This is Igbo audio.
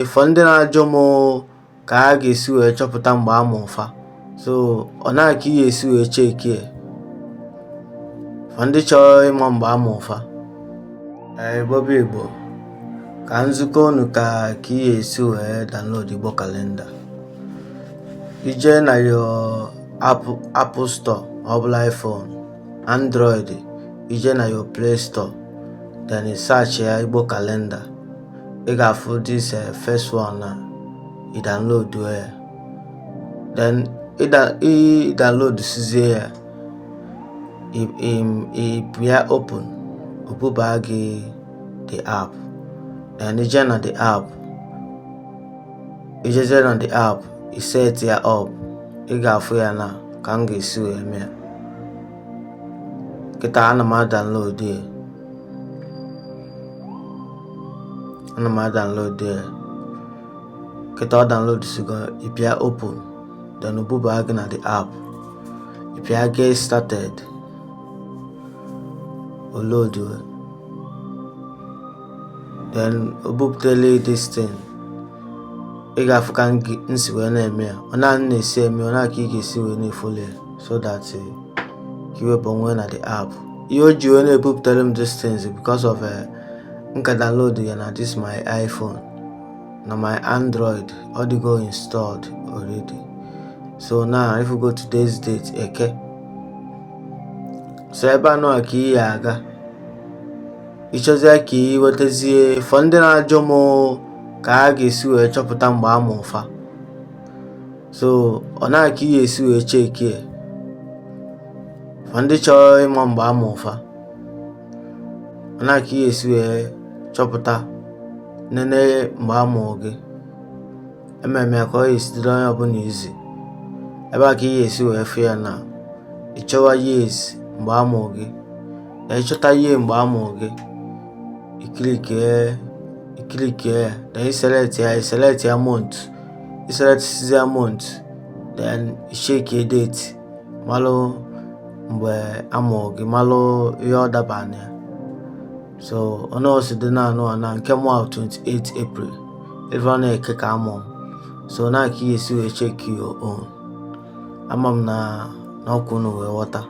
Ifo ndị na-ajụ m ka a ga-esi wee chọpụta mgbe a mụrụ fa, so ọ na ka ị ga-esi wee cheki fa ndị chọrọ ịma mgbe a mụrụ fa. Bobi Igbo ka nzukọ unu ka ị ga-esi wee download Igbo kalenda. Ije na your Apple Store ọ bụla iPhone, Android, ije na your Play Store, then you search ya Igbo kalenda. Ị ga-afụ this first one na ị download ya, then ị download sizie ya, ị bịa open, obuba gị the app, then ije na the app, ijezie na the app, ị set ya up. Ị ga-afụ ya na ka m ga-esi wee mee. Kịta ana m download ya, kịta ọ download sigo, ị bịa open, then obuba gị na the app, ị bịa get started, o load, then obupụtele this thing. Ị ga-afụ ka nsi wee na-eme ya, ọ na-esi eme, ọ na-aka ị ga-esi wee na-efolo ya, so that ka iwepụ onwe na the app. Ihe o ji wee na-ebupụtara m these things because of nka download ya na this my iPhone na my Android, all the go installed already. So now if you go to today's date, Eke, so ebe anọ ka ị ya aga, ịchọzie ka ị wetazie for ndị na-ajụ m ka a ga-esi wee chọpụta mgbe a mụrụ fa, so ọ na ka ị ga-esi wee cheki for ndị chọrọ ịma mgbe a mụrụ fa, ọ na ka ị ga-esi wee chọpụta nene mgbe a mụrụ gị. Ememe ya ka ọ ga-esitere onye ọbụla izi. Ebe a ka ị ga-esi wee fụ ya na ịchọwa years mgbe a mụrụ gị, na ịchọta year mgbe a mụrụ gị, ikilike ya, then you select ya month, you select ya month, then you check your date, malụ mgbe a mụrụ gị, malụ ihe ọ dabana ya. So ọ nọọsụ dị na na nke mụ 28 April, ebe ọ na-eke ka a mụrụ, so na ka ị ga-esi wee check your own. Ama m na ọkụ unu wee ghọta.